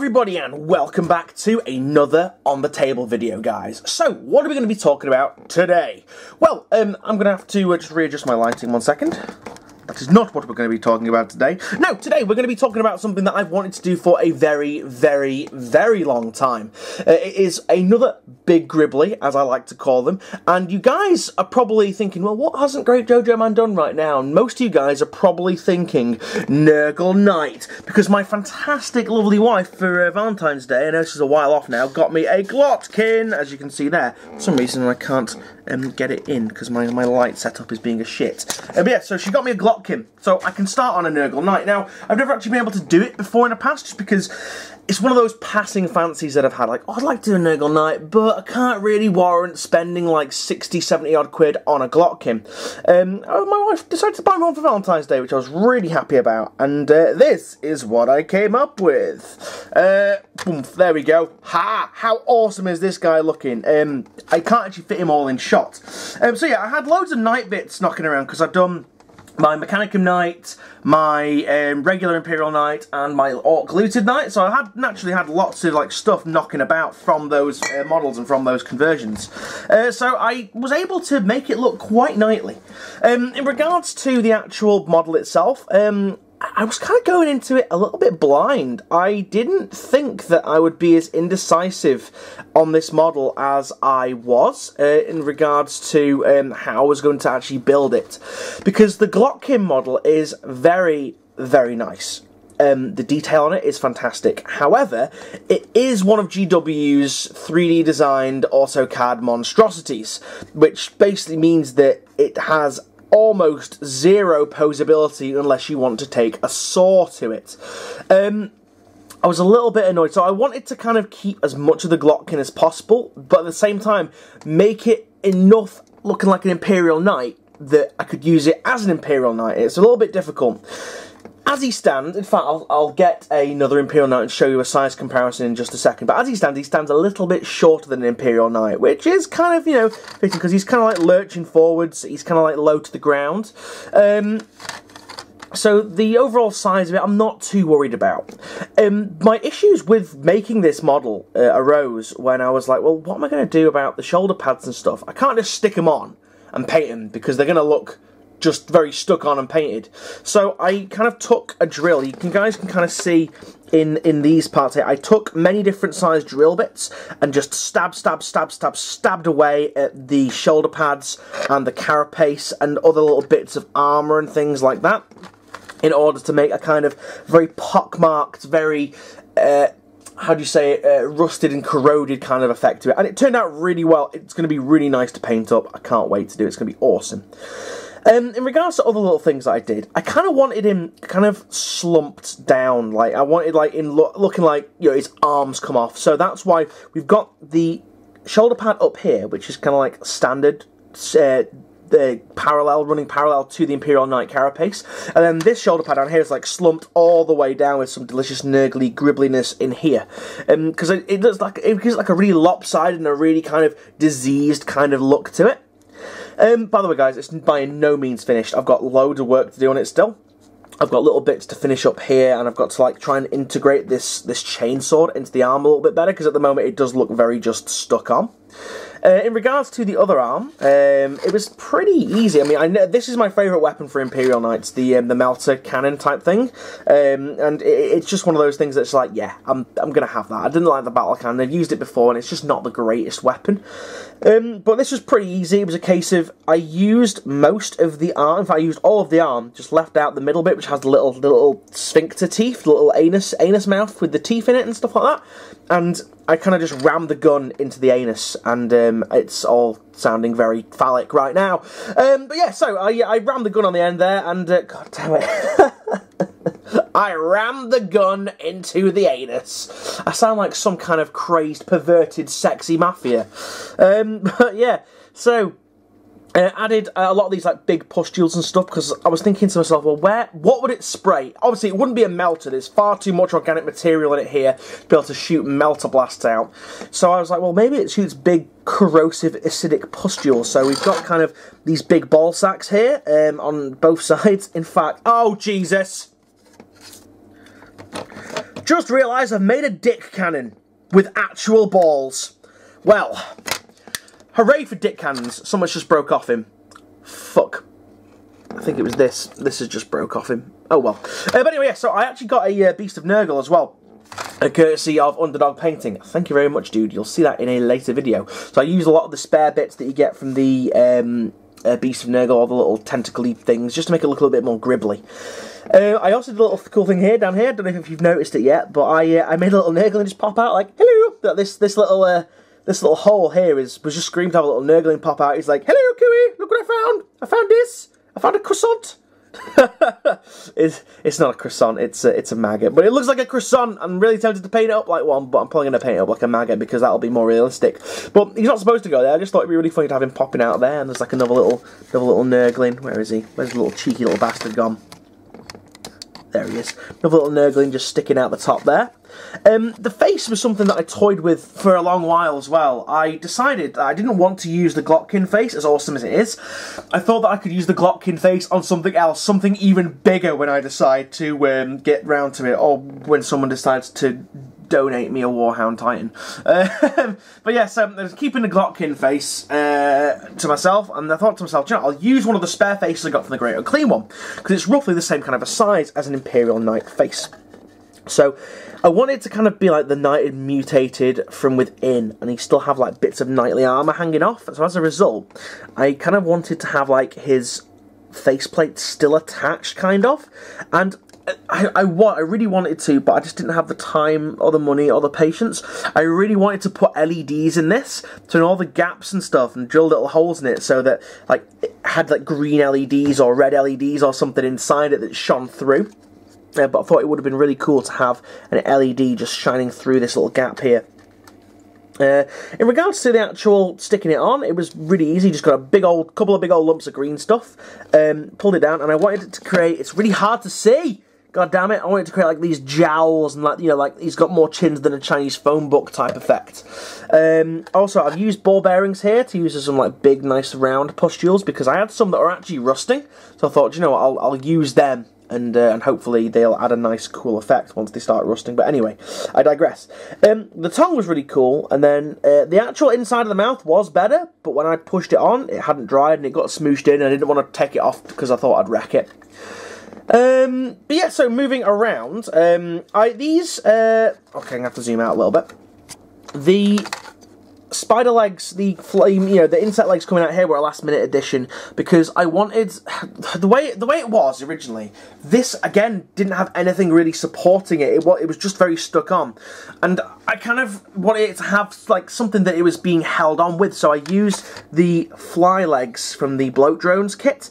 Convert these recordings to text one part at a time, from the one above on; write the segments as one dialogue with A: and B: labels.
A: everybody and welcome back to another On The Table video, guys. So, what are we going to be talking about today? Well, I'm going to have to just readjust my lighting 1 second. That is not what we're going to be talking about today. No, today we're going to be talking about something that I've wanted to do for a very, very, very long time. It is another big gribbly, as I like to call them, and you guys are probably thinking, well, what hasn't Great Jojo Man done right now? And most of you guys are probably thinking Nergal Night, because my fantastic, lovely wife for Valentine's Day, I know this is a while off now, got me a Glotkin, as you can see there. For some reason I can't get it in, because my light setup is being a shit. But yeah, so she got me a Glotkin, so I can start on a Nergal Night. Now, I've never actually been able to do it before in the past, just because it's one of those passing fancies that I've had, like, oh, I'd like to do a Nergal Night, but I can't really warrant spending like 60, 70 odd quid on a Glotkin. My wife decided to buy me one for Valentine's Day, which I was really happy about, and this is what I came up with. Boom, there we go. Ha! How awesome is this guy looking? I can't actually fit him all in shot. So yeah, I had loads of night bits knocking around, because I've done my Mechanicum Knight, my regular Imperial Knight, and my Orc Looted Knight. So I naturally had lots of like stuff knocking about from those models and from those conversions. So I was able to make it look quite nicely. In regards to the actual model itself, I was kind of going into it a little bit blind. I didn't think that I would be as indecisive on this model as I was in regards to how I was going to actually build it. Because the Glotkin model is very, very nice. The detail on it is fantastic. However, it is one of GW's 3D designed AutoCAD monstrosities, which basically means that it has almost zero posability unless you want to take a saw to it. I was a little bit annoyed, so I wanted to kind of keep as much of the Glotkin as possible, but at the same time make it enough looking like an Imperial Knight that I could use it as an Imperial Knight. It's a little bit difficult. As he stands, in fact, I'll get another Imperial Knight and show you a size comparison in just a second, but as he stands a little bit shorter than an Imperial Knight, which is kind of, you know, fitting, because he's kind of like lurching forwards, he's kind of like low to the ground. So the overall size of it, I'm not too worried about. My issues with making this model arose when I was like, well, what am I going to do about the shoulder pads and stuff? I can't just stick them on and paint them, because they're going to look just very stuck on and painted. So I kind of took a drill. You guys can kind of see in these parts here, I took many different sized drill bits and just stabbed away at the shoulder pads and the carapace and other little bits of armour and things like that, in order to make a kind of very pockmarked, very how do you say it, rusted and corroded kind of effect to it. And it turned out really well. It's going to be really nice to paint up. I can't wait to do it. It's going to be awesome. In regards to other little things that I did, I kind of wanted him kind of slumped down. Like, I wanted, like, looking like, you know, his arms come off. So that's why we've got the shoulder pad up here, which is kind of like standard, running parallel to the Imperial Knight carapace. And then this shoulder pad down here is like slumped all the way down with some delicious nergly gribbliness in here. Because it gives like a really lopsided and a really kind of diseased kind of look to it. By the way, guys, it's by no means finished. I've got loads of work to do on it still. I've got little bits to finish up here, and I've got to like try and integrate this chainsword into the arm a little bit better, because at the moment it does look very just stuck on. In regards to the other arm, it was pretty easy. I mean, this is my favourite weapon for Imperial Knights, the melter cannon type thing, and it's just one of those things that's like, yeah, I'm gonna have that. I didn't like the battle cannon. I've used it before, and it's just not the greatest weapon. But this was pretty easy. It was a case of I used most of the arm. In fact, I used all of the arm. Just left out the middle bit, which has the little sphincter teeth, little anus mouth with the teeth in it and stuff like that. And I kind of just rammed the gun into the anus, and it's all sounding very phallic right now. But yeah, so I rammed the gun on the end there, and god damn it. I rammed the gun into the anus. I sound like some kind of crazed, perverted, sexy mafia. But yeah, so added a lot of these like big pustules and stuff, because I was thinking to myself, well, what would it spray? Obviously, it wouldn't be a melter. There's far too much organic material in it here to be able to shoot melter blasts out. So I was like, well, maybe it shoots big, corrosive, acidic pustules. So we've got kind of these big ball sacks here on both sides. In fact, oh, Jesus! Just realised I've made a dick cannon with actual balls. Well, hooray for dick cannons. So much just broke off him. Fuck. I think it was this. This has just broke off him. Oh well. But anyway, yeah, so I actually got a Beast of Nergal as well. Courtesy of Underdog Painting. Thank you very much, dude. You'll see that in a later video. So I use a lot of the spare bits that you get from the Beast of Nergal, all the little tentacle-y things, just to make it look a little bit more gribbly. I also did a little cool thing here, down here. Don't know if you've noticed it yet, but I made a little Nergal just pop out like, hello! This little hole here was just screamed to have a little Nergal pop out. He's like, hello, Cooey! Look what I found! I found this! I found a croissant! It's not a croissant, it's a maggot, but it looks like a croissant. I'm really tempted to paint it up like one, but I'm probably going to paint it up like a maggot because that'll be more realistic. But he's not supposed to go there. I just thought it'd be really funny to have him popping out there, and there's like another little Nergalin. Where is he? Where's the little cheeky little bastard gone? There he is. Another little Nergalin just sticking out the top there. The face was something that I toyed with for a long while as well. I decided that I didn't want to use the Glotkin face, as awesome as it is. I thought that I could use the Glotkin face on something else, something even bigger when I decide to get round to it, or when someone decides to donate me a Warhound Titan. But yeah, so I was keeping the Glotkin face to myself, and I thought to myself, you know, I'll use one of the spare faces I got from the Great Unclean one, because it's roughly the same kind of a size as an Imperial Knight face. So I wanted to kind of be like the knighted mutated from within, and he still have like bits of knightly armour hanging off. So as a result, I kind of wanted to have like his faceplate still attached, kind of. And I really wanted to, but I just didn't have the time or the money or the patience. I really wanted to put LEDs in this, so in all the gaps and stuff, and drill little holes in it so that like it had like green LEDs or red LEDs or something inside it that shone through. But I thought it would have been really cool to have an LED just shining through this little gap here. In regards to the actual sticking it on, it was really easy. Just got a couple of big old lumps of green stuff, pulled it down, and I wanted it to create. It's really hard to see. God damn it! I wanted to create like these jowls and like, you know, like he's got more chins than a Chinese phone book type effect. Also, I've used ball bearings here to use as some like big, nice round pustules because I had some that are actually rusting. So I thought, you know what, I'll use them. And hopefully they'll add a nice, cool effect once they start rusting. But anyway, I digress. The tongue was really cool, and then the actual inside of the mouth was better, but when I pushed it on, it hadn't dried, and it got smooshed in, and I didn't want to take it off because I thought I'd wreck it. But yeah, so moving around, okay, I'm going to have to zoom out a little bit. The spider legs, the flame, you know, the insect legs coming out here were a last minute addition because I wanted the way it was originally. This again didn't have anything really supporting it. It was just very stuck on, and I kind of wanted it to have like something that it was being held on with. So I used the fly legs from the bloat drones kit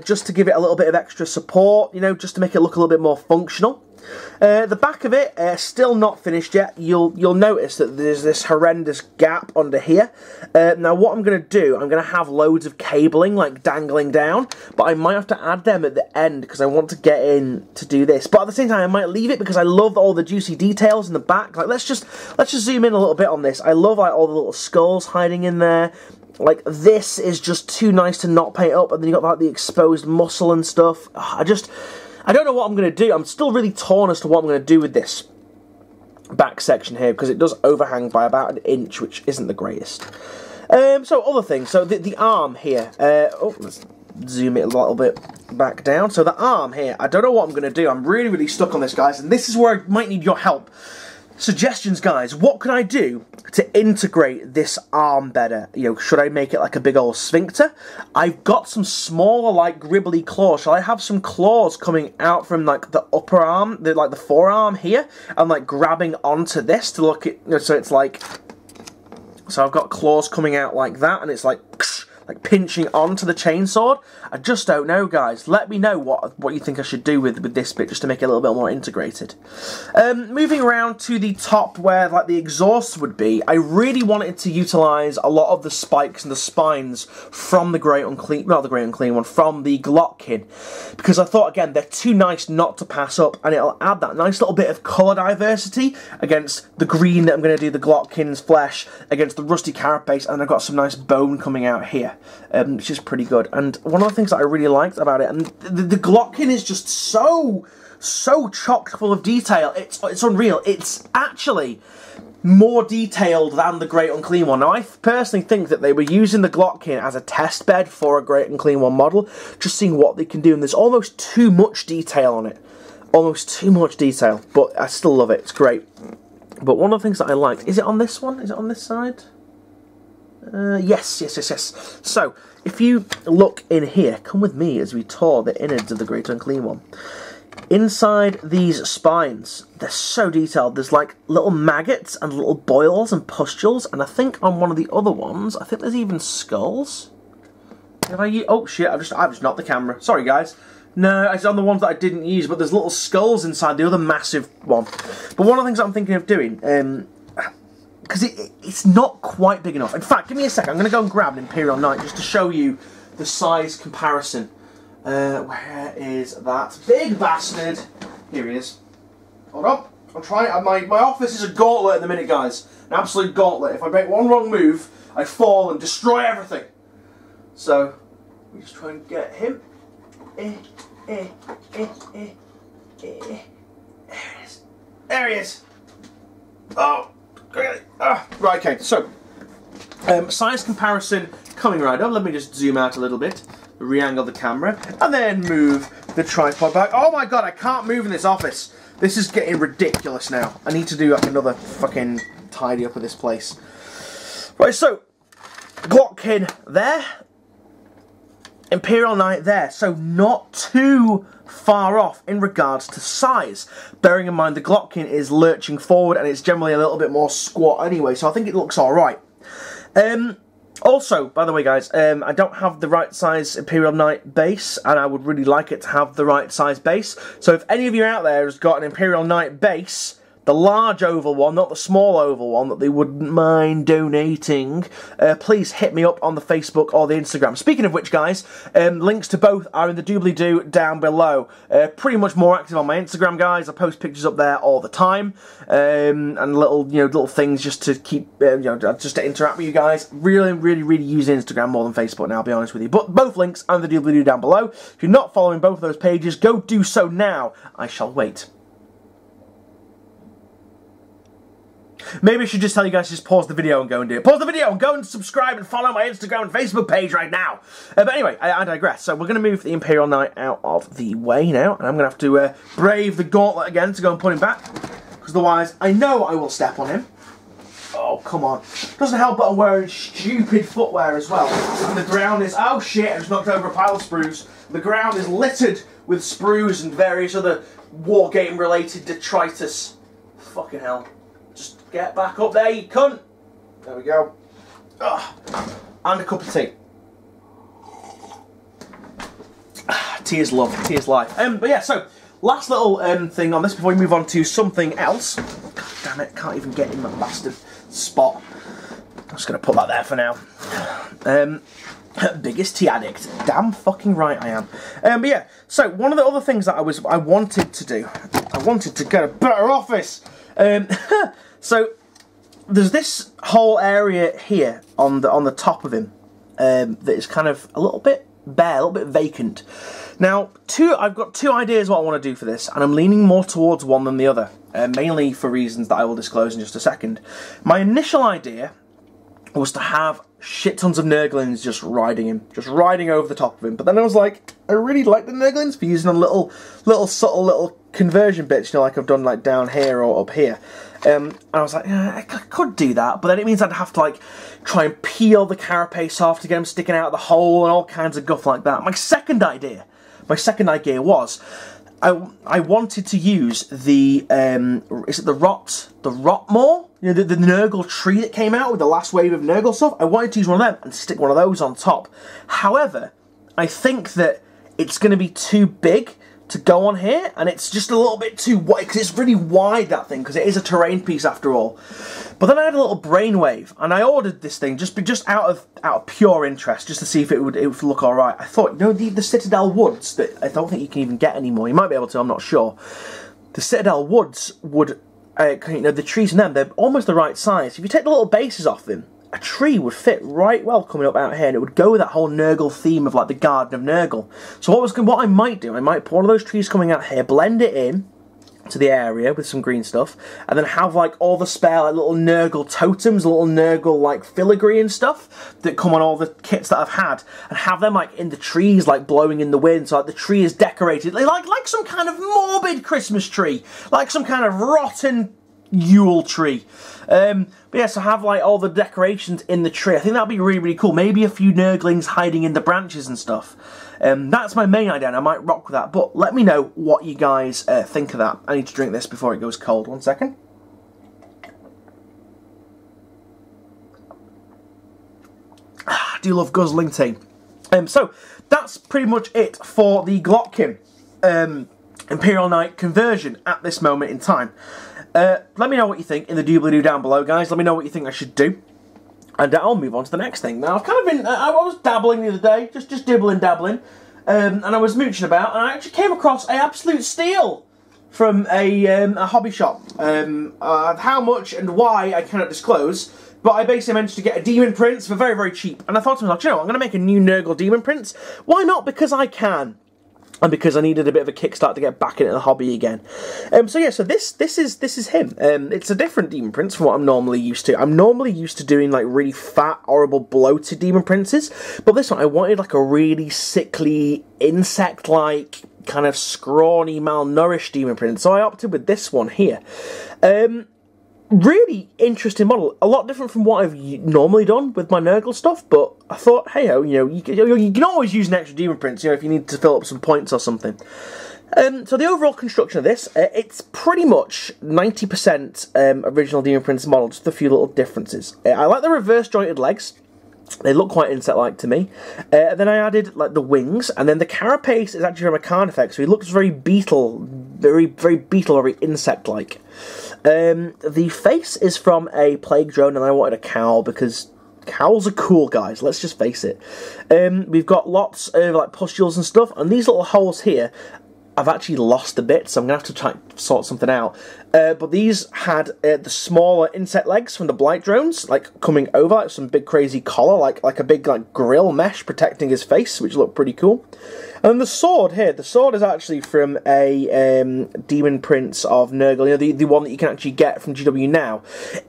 A: just to give it a little bit of extra support. You know, just to make it look a little bit more functional. The back of it, still not finished yet. You'll notice that there's this horrendous gap under here. Now what I'm going to do, I'm going to have loads of cabling like dangling down, but I might have to add them at the end because I want to get in to do this. But at the same time, I might leave it because I love all the juicy details in the back. Like let's just zoom in a little bit on this. I love like all the little skulls hiding in there. Like this is just too nice to not paint up, and then you got like the exposed muscle and stuff. I don't know what I'm going to do. I'm still really torn as to what I'm going to do with this back section here, because it does overhang by about an inch, which isn't the greatest. So other things. So the arm here. Let's zoom it a little bit back down. So the arm here, I don't know what I'm going to do. I'm really, really stuck on this, guys, and this is where I might need your help. Suggestions, guys. What can I do to integrate this arm better? You know, should I make it like a big old sphincter? I've got some smaller, like, gribbly claws. Shall I have some claws coming out from, like, the upper arm, like the forearm here, and, like, grabbing onto this to look at, you know, so it's like, so I've got claws coming out like that, and it's like pinching onto the chainsword. I just don't know, guys. Let me know what you think I should do with this bit, just to make it a little bit more integrated. Moving around to the top where like the exhaust would be, I really wanted to utilise a lot of the spikes and the spines from the Great Unclean, not the Great Unclean one, from the Glotkin, because I thought, again, they're too nice not to pass up, and it'll add that nice little bit of colour diversity against the green that I'm going to do the Glotkin's flesh, against the rusty carapace, and I've got some nice bone coming out here. area, which is pretty good. And one of the things that I really liked about it, and the Glockkin is just so chock full of detail, it's unreal. It's actually more detailed than the Great Unclean one. Now, I personally think that they were using the Glockkin as a test bed for a Great Unclean one model, just seeing what they can do, and there's almost too much detail on it. Almost too much detail, but I still love it. It's great. But one of the things that I liked, is it on this one? Is it on this side? Yes. So, if you look in here, come with me as we tour the innards of the Great Unclean one. Inside these spines, they're so detailed. There's like little maggots and little boils and pustules, and I think on one of the other ones, I think there's even skulls. Oh shit! I've just knocked the camera. Sorry, guys. No, it's on the ones that I didn't use, but there's little skulls inside the other massive one. But one of the things I'm thinking of doing, because it's not quite big enough. In fact, give me a second. I'm going to go and grab an Imperial Knight just to show you the size comparison. Where is that big bastard? Here he is. Hold on. I'm trying. My office is a gauntlet at the minute, guys. An absolute gauntlet. If I make one wrong move, I fall and destroy everything. So, we just try and get him. There he is. There he is. Oh, right. Okay. So, size comparison coming right up. Let me just zoom out a little bit, re-angle the camera, and then move the tripod back. Oh my god, I can't move in this office. This is getting ridiculous now. I need to do like another fucking tidy up of this place. Right. So, Glockkin there. Imperial Knight there, so not too far off in regards to size. Bearing in mind the Glockkin is lurching forward and it's generally a little bit more squat anyway, so I think it looks alright. Also, by the way guys, I don't have the right size Imperial Knight base, and I would really like it to have the right size base. So if any of you out there has got an Imperial Knight base, the large oval one, not the small oval one, that they wouldn't mind donating, please hit me up on the Facebook or the Instagram. Speaking of which, guys, links to both are in the doobly-doo down below. Pretty much more active on my Instagram, guys. I post pictures up there all the time, and little things just to keep, just to interact with you guys. Really use Instagram more than Facebook now, I'll be honest with you. But both links are in the doobly-doo down below. If you're not following both of those pages, go do so now. I shall wait. Maybe I should just tell you guys to just pause the video and go and do it. Pause the video and go and subscribe and follow my Instagram and Facebook page right now. But anyway, I digress. So we're going to move the Imperial Knight out of the way now. And I'm going to have to brave the gauntlet again to go and put him back. Because otherwise, I know I will step on him. Oh, come on. Doesn't help but I'm wearing stupid footwear as well. And the ground is... Oh, shit. I just knocked over a pile of sprues. The ground is littered with sprues and various other wargame-related detritus. Fucking hell. Just get back up there, you cunt. There we go. Ugh. And a cup of tea. Tea is love, tea is life. But yeah, so last little thing on this before we move on to something else. God damn it, can't even get in that bastard spot. I'm just going to put that there for now. Biggest tea addict. Damn fucking right I am. But yeah, so one of the other things that I wanted to do, I wanted to get a better office. So there's this whole area here on the top of him that is kind of a little bit bare, a little bit vacant. Now, I've got two ideas what I want to do for this, and I'm leaning more towards one than the other, mainly for reasons that I will disclose in just a second. My initial idea was to have shit tons of Nergalins just riding him, just riding over the top of him. But then I was like, I really like the Nergalins for using on little subtle little conversion bits, like I've done like down here or up here. And I was like, yeah, I could do that, but then it means I'd have to like try and peel the carapace off to get them sticking out of the hole and all kinds of guff like that. My second idea was I wanted to use the is it the Rotmore? You know, the Nergal tree that came out with the last wave of Nergal stuff. I wanted to use one of them and stick one of those on top. However, I think that it's going to be too big to go on here, and it's just a little bit too wide, because it's really wide, that thing, because it is a terrain piece after all. But then I had a little brainwave, and I ordered this thing just out of pure interest, just to see if it would look alright. I thought, you know, the Citadel Woods, that I don't think you can even get anymore, you might be able to, I'm not sure. The Citadel Woods would, you know, the trees in them, they're almost the right size. If you take the little bases off them, a tree would fit right well coming up out here, and it would go with that whole Nergal theme of like the Garden of Nergal. So what I might do, I might put one of those trees coming out here, blend it in to the area with some green stuff, and then have like all the spare like little Nergal totems, little Nergal like filigree and stuff that come on all the kits that I've had, and have them like in the trees, like blowing in the wind, so like the tree is decorated like some kind of morbid Christmas tree, like some kind of rotten Yule tree. But yeah, so have like all the decorations in the tree. I think that'd be really, really cool. Maybe a few Nerglings hiding in the branches and stuff. That's my main idea, and I might rock with that. But let me know what you guys think of that. I need to drink this before it goes cold. 1 second. I do love guzzling tea. So that's pretty much it for the Glotkin Imperial Knight conversion at this moment in time. Let me know what you think in the doobly-doo down below, guys. Let me know what you think I should do. And I'll move on to the next thing. Now, I've kind of been... I was dabbling the other day, just dibbling, dabbling. And I was mooching about, and I actually came across an absolute steal from a hobby shop. How much and why I cannot disclose, but I basically managed to get a Daemon Prince for very, very cheap. And I thought to myself, you know, I'm going to make a new Nergal Daemon Prince. Why not? Because I can. And because I needed a bit of a kickstart to get back into the hobby again. So yeah, so this is him. It's a different Daemon Prince from what I'm normally used to. I'm normally used to doing like really fat, horrible, bloated Daemon Princes, but this one I wanted like a really sickly, insect-like, kind of scrawny, malnourished Daemon Prince. So I opted with this one here. Really interesting model, a lot different from what I've normally done with my Nergal stuff, but I thought, hey ho, you know, you can always use an extra Daemon Prince, you know, if you need to fill up some points or something. So the overall construction of this, it's pretty much 90% original Daemon Prince model, just a few little differences. I like the reverse jointed legs. They look quite insect-like to me. Then I added like the wings, and then the carapace is actually from a card effect, so he looks very beetle, very beetle, very insect-like. The face is from a plague drone, and I wanted a cowl because cowls are cool, guys. Let's just face it. We've got lots of like pustules and stuff, and these little holes here, I've actually lost a bit, so I'm going to have to try and sort something out. But these had the smaller insect legs from the blight drones, like coming over, like some big crazy collar, like a big like grill mesh protecting his face, which looked pretty cool. And then the sword here, the sword is actually from a Daemon Prince of Nergal, you know, the one that you can actually get from GW now.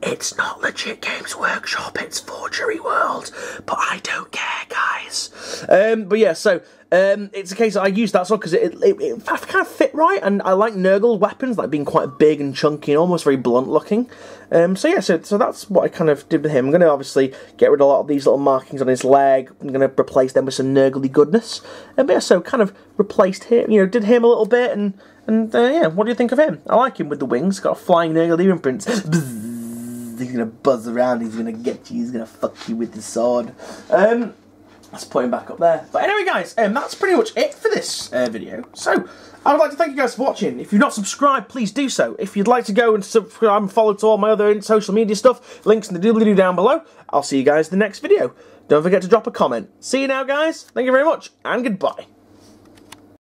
A: It's not legit Games Workshop, it's Forgery World, but I don't care, guys. But yeah, so it's a case that I use that sword because it kind of fit right, and I like Nergal weapons, like being quite big and chunky and almost very blunt looking. So yeah, so that's what I kind of did with him. I'm going to obviously get rid of a lot of these little markings on his leg. I'm going to replace them with some Nergal-y goodness. But yeah, so kind of replaced him, you know, did him a little bit, and yeah, what do you think of him? I like him with the wings. Got a flying Nergal Daemon Prince. He's going to buzz around, he's going to get you, he's going to fuck you with the sword. Let's put him back up there. But anyway, guys, that's pretty much it for this video. So, I would like to thank you guys for watching. If you've not subscribed, please do so. If you'd like to go and subscribe and follow to all my other social media stuff, links in the doobly-doo down below. I'll see you guys in the next video. Don't forget to drop a comment. See you now, guys. Thank you very much, and goodbye.